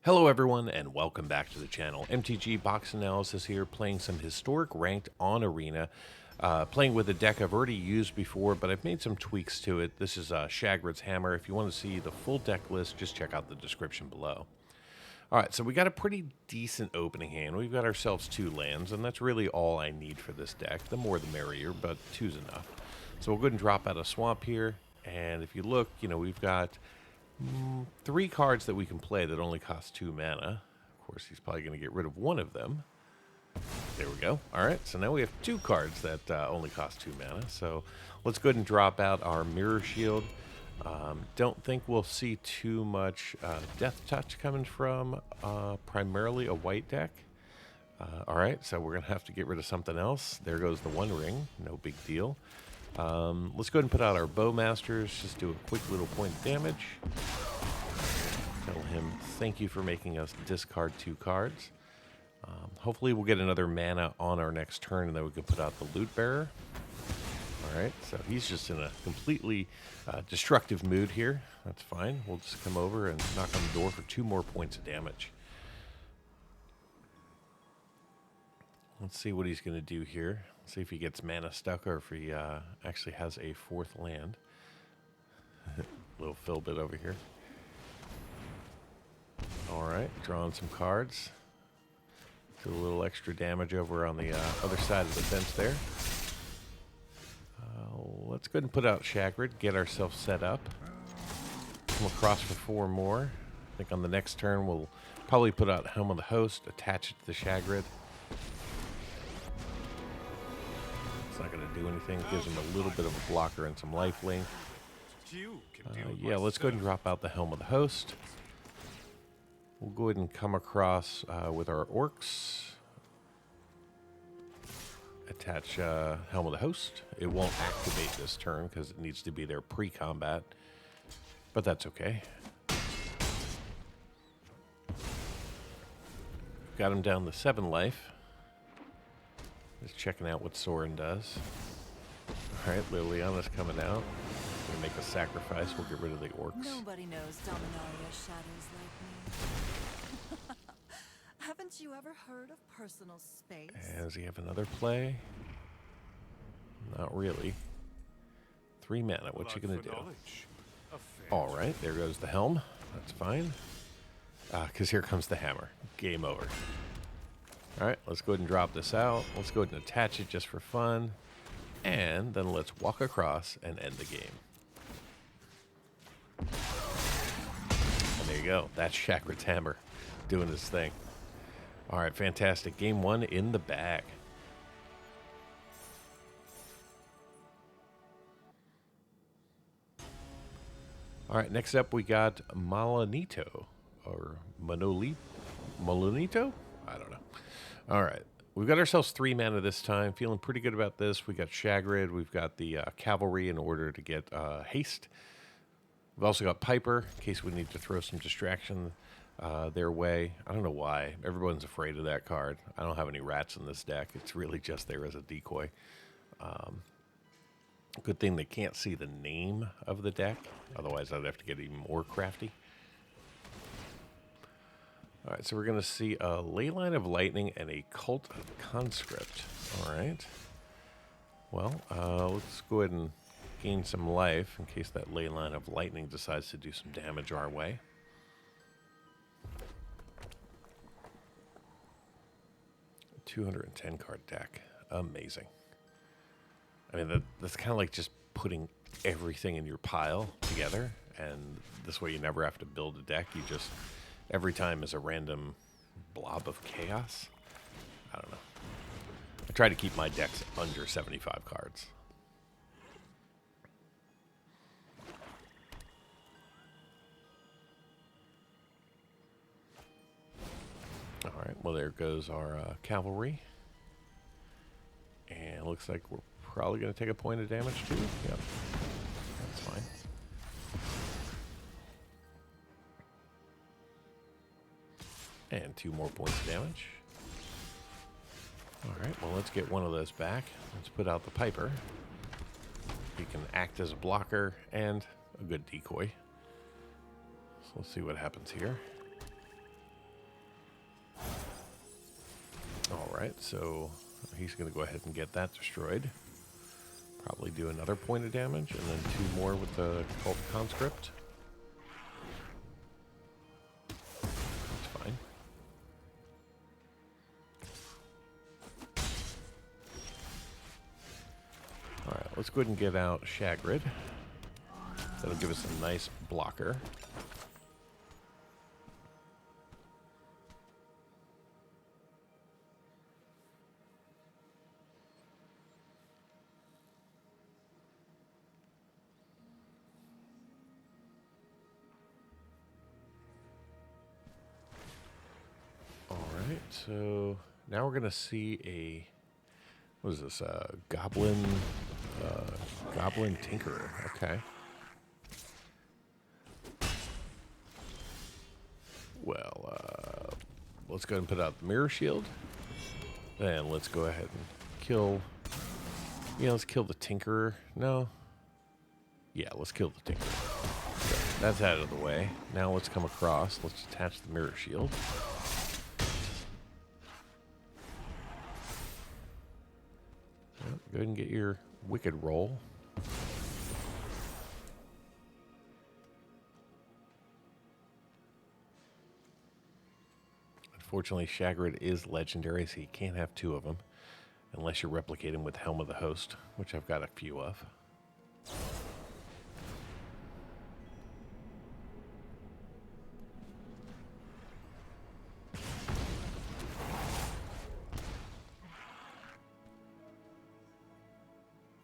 Hello everyone and welcome back to the channel. MTG Box Analysis here, playing some Historic Ranked on Arena. Playing with a deck I've already used before, but I've made some tweaks to it. This is Shagrot's Hammer. If you want to see the full deck list, just check out the description below. Alright, so we got a pretty decent opening hand. We've got ourselves 2 lands, and that's really all I need for this deck. The more the merrier, but 2's enough. So we'll go ahead and drop out a swamp here, and if you look, we've got 3 cards that we can play that only cost 2 mana. Of course, he's probably going to get rid of one of them. There we go. All right, so now we have 2 cards that only cost 2 mana. So let's go ahead and drop out our Mirror Shield. Don't think we'll see too much Death Touch coming from primarily a white deck. All right, so we're going to have to get rid of something else. There goes the One Ring. No big deal. Let's go ahead and put out our Bowmasters. Just do a quick little point of damage. Tell him thank you for making us discard 2 cards. Hopefully we'll get another mana on our next turn, and then we can put out the Loot Bearer. Alright, so he's just in a completely destructive mood here. That's fine. We'll just come over and knock on the door for 2 more points of damage. Let's see what he's going to do here. See if he gets mana stuck or if he actually has a 4th land. Little fill bit over here. Alright, drawing some cards. Do a little extra damage over on the other side of the fence there. Let's go ahead and put out Shagrat, get ourselves set up. Come across for 4 more. I think on the next turn we'll probably put out Helm of the Host, attach it to the Shagrat. It's not going to do anything. It gives him a little bit of a blocker and some lifelink. Yeah, let's go ahead and drop out the Helm of the Host. We'll go ahead and come across with our Orcs. Attach Helm of the Host. It won't activate this turn because it needs to be there pre-combat. But that's okay. Got him down to 7 life. Just checking out what Sorin does. Alright, Liliana's coming out. Gonna make a sacrifice. We'll get rid of the Orcs. Nobody knows Dominaria's shadows like me. Haven't you ever heard of personal space? Does he have another play? Not really. 3 mana. What you gonna do? Alright, there goes the Helm. That's fine. Because here comes the Hammer. Game over. Alright, let's go ahead and drop this out. Let's go ahead and attach it just for fun. And then let's walk across and end the game. And there you go. That's Shagrat's Hammer doing his thing. Alright, fantastic. Game 1 in the bag. Alright, next up we got Malanito. Or Malanito? I don't know. Alright, we've got ourselves 3 mana this time. Feeling pretty good about this. We got Shagrat. We've got the Cavalry in order to get haste. We've also got Piper in case we need to throw some distraction their way. I don't know why. Everyone's afraid of that card. I don't have any rats in this deck. It's really just there as a decoy. Good thing they can't see the name of the deck. Otherwise, I'd have to get even more crafty. All right, so we're going to see a Leyline of Lightning and a Cult of Conscript. All right. Well, let's go ahead and gain some life in case that Leyline of Lightning decides to do some damage our way. A 210 card deck. Amazing. I mean, that's kind of like just putting everything in your pile together, and this way you never have to build a deck. You just... Every time is a random blob of chaos. I don't know. I try to keep my decks under 75 cards. Alright, well there goes our Cavalry. And it looks like we're probably going to take a point of damage too. Yep, that's fine. And 2 more points of damage. Alright, well let's get one of those back. Let's put out the Piper. He can act as a blocker and a good decoy. So let's see what happens here. Alright, so he's going to go ahead and get that destroyed. Probably do another point of damage, and then 2 more with the Cult Conscript. That's fine. Alright, let's go ahead and get out Shagrat. That'll give us a nice blocker. Alright, so now we're going to see a... What is this? Goblin Tinkerer. Okay. Well, let's go ahead and put out the Mirror Shield. Then let's go ahead and kill... Yeah, let's kill the Tinkerer. No. Yeah, let's kill the Tinkerer. So that's out of the way. Now let's come across. Let's attach the Mirror Shield. Go ahead and get your Wicked roll. Unfortunately, Shagrat is legendary, so you can't have 2 of them. Unless you're replicating with Helm of the Host, which I've got a few of.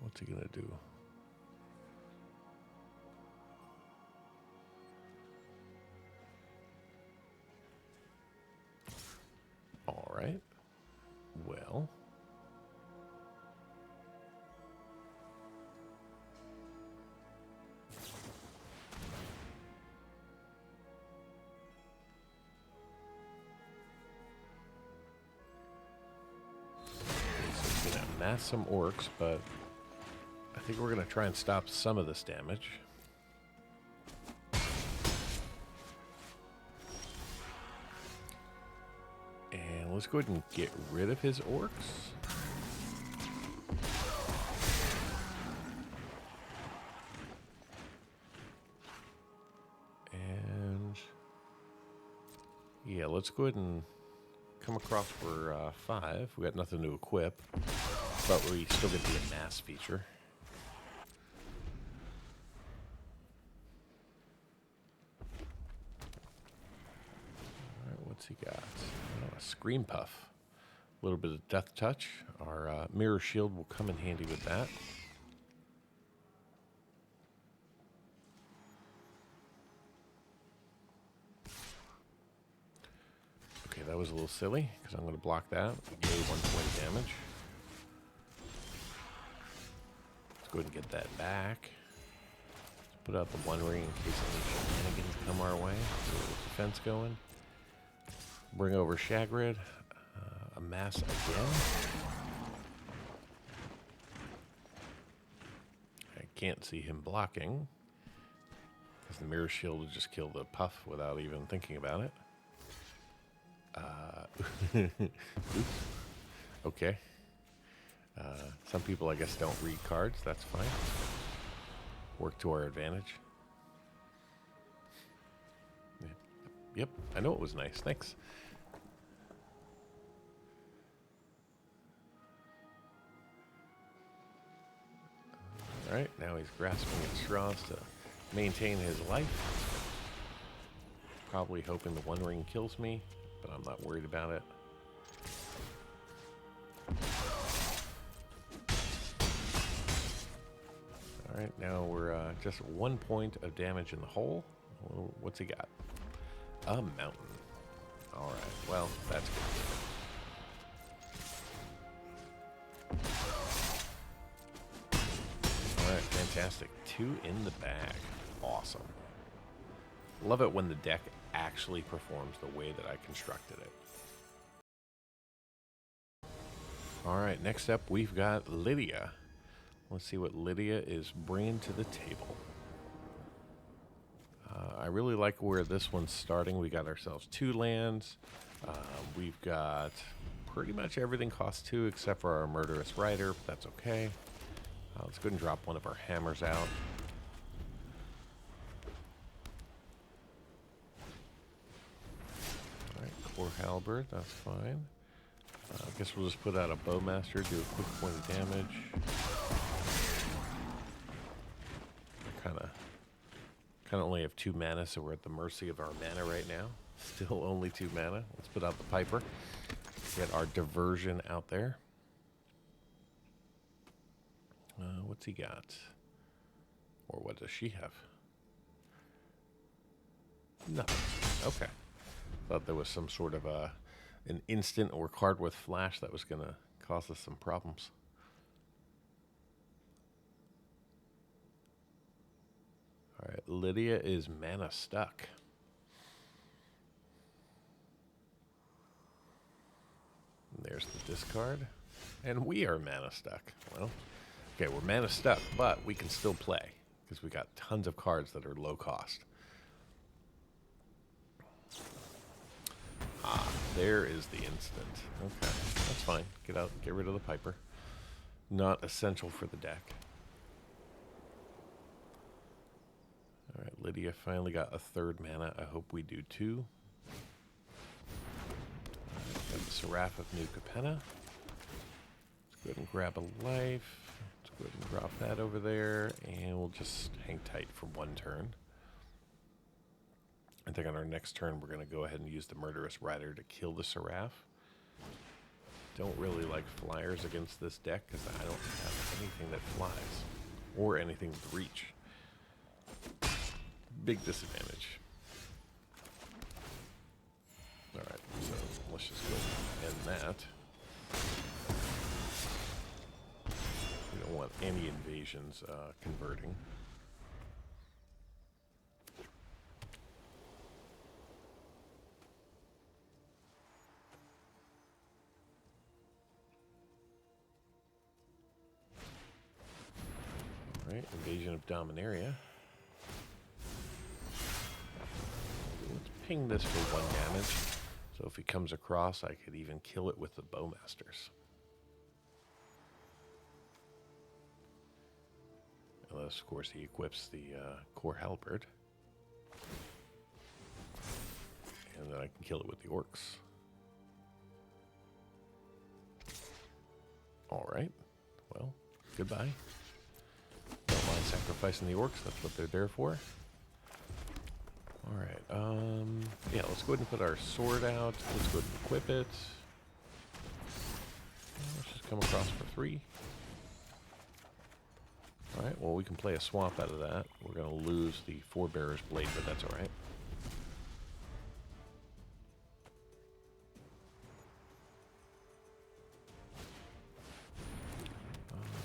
What's he gonna do? All right. Well. So he's gonna amass some orcs, but I think we're going to try and stop some of this damage. And let's go ahead and get rid of his orcs. And yeah, let's go ahead and come across for 5. We got nothing to equip, but we still get the amass feature. What's he got? Oh, a Scream Puff. A little bit of Death Touch. Our Mirror Shield will come in handy with that. Okay, that was a little silly, because I'm going to block that. Yay, 1 point of damage. Let's go ahead and get that back. Let's put out the One Ring in case any shenanigans come our way. Get a little defense going. Bring over Shagrat, amass again. I can't see him blocking, because the Mirror Shield would just kill the Puff without even thinking about it. Oops. Okay. Some people, I guess, don't read cards. That's fine. Work to our advantage. Yep, I know it was nice. Thanks. Alright, now he's grasping at straws to maintain his life. Probably hoping the One Ring kills me, but I'm not worried about it. Alright, now we're just 1 point of damage in the hole. What's he got? A mountain. Alright, well, that's good. Alright, fantastic. 2 in the bag. Awesome. Love it when the deck actually performs the way that I constructed it. Alright, next up we've got Lydia. Let's see what Lydia is bringing to the table. I really like where this one's starting. We got ourselves 2 lands. We've got pretty much everything costs 2 except for our Murderous Rider. But that's okay. Let's go ahead and drop one of our hammers out. Alright, core halberd, that's fine. I guess we'll just put out a Bowmaster, do a quick point of damage. Kind of only have 2 mana, so we're at the mercy of our mana right now. Still only 2 mana. Let's put out the Piper. Get our diversion out there. What's he got? Or what does she have? Nothing. Okay. Thought there was some sort of an instant or card with flash that was going to cause us some problems. All right, Lydia is mana stuck. And there's the discard. And we are mana stuck. Well, okay, we're mana stuck, but we can still play because we got tons of cards that are low cost. Ah, there is the instant. Okay, that's fine. Get rid of the Piper. Not essential for the deck. All right, Lydia finally got a 3rd mana. I hope we do too. Got the Seraph of New Capenna. Let's go ahead and grab a life. Let's go ahead and drop that over there, and we'll just hang tight for 1 turn. I think on our next turn, we're going to go ahead and use the Murderous Rider to kill the Seraph. Don't really like flyers against this deck because I don't have anything that flies or anything with reach. Big disadvantage. Alright, so let's just go end that. We don't want any invasions converting. Alright, invasion of Dominaria. Let's ping this for 1 damage. So if he comes across, I could even kill it with the Bowmasters. Unless, of course, he equips the core halberd. And then I can kill it with the orcs. Alright. Well, goodbye. Don't mind sacrificing the orcs. That's what they're there for. Alright, yeah, let's go ahead and put our sword out. Let's go ahead and equip it. Let's just come across for 3. Alright, well, we can play a swap out of that. We're going to lose the Forebear's blade, but that's alright.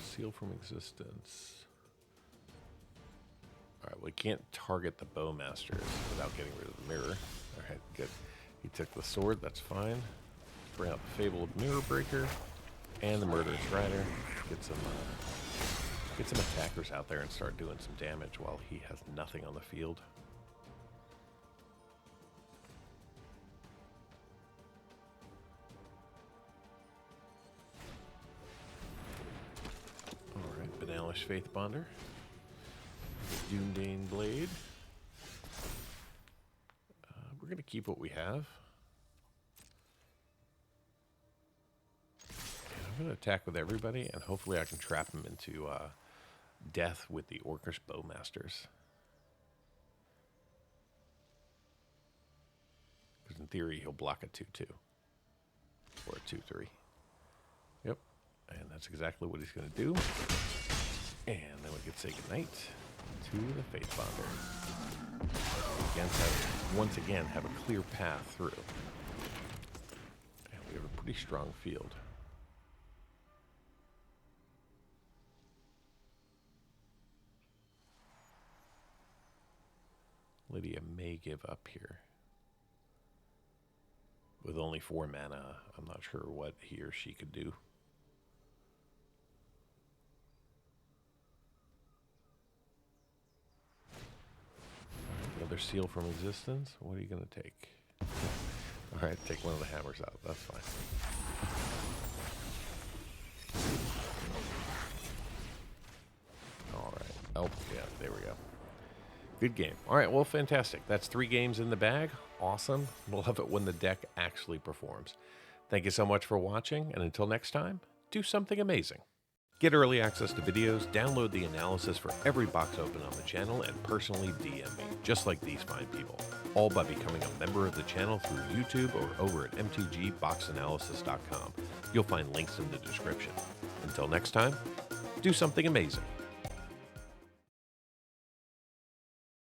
Seal from existence. Alright, we can't target the Bowmasters without getting rid of the mirror. Alright, good. He took the sword, that's fine. Let's bring out the Fable of Mirror Breaker and the Murderous Rider. Get some attackers out there and start doing some damage while he has nothing on the field. Alright, Banalish Faithbonder. Doomdane Blade. We're going to keep what we have. And I'm going to attack with everybody, and hopefully I can trap him into death with the Orcish Bowmasters. Because in theory, he'll block a 2-2. Or a 2-3. Yep. And that's exactly what he's going to do. And then we can say goodnight to the Faithbonder. Once again, have a clear path through. And we have a pretty strong field. Lydia may give up here. With only 4 mana, I'm not sure what he or she could do. Another seal from existence. What are you going to take? Alright, take one of the hammers out. That's fine. Oh, yeah, there we go. Good game. All right, well, fantastic. That's 3 games in the bag. Awesome. Love it when the deck actually performs. Thank you so much for watching, and until next time, do something amazing. Get early access to videos, download the analysis for every box open on the channel, and personally DM me, just like these fine people. All by becoming a member of the channel through YouTube or over at mtgboxanalysis.com. You'll find links in the description. Until next time, do something amazing.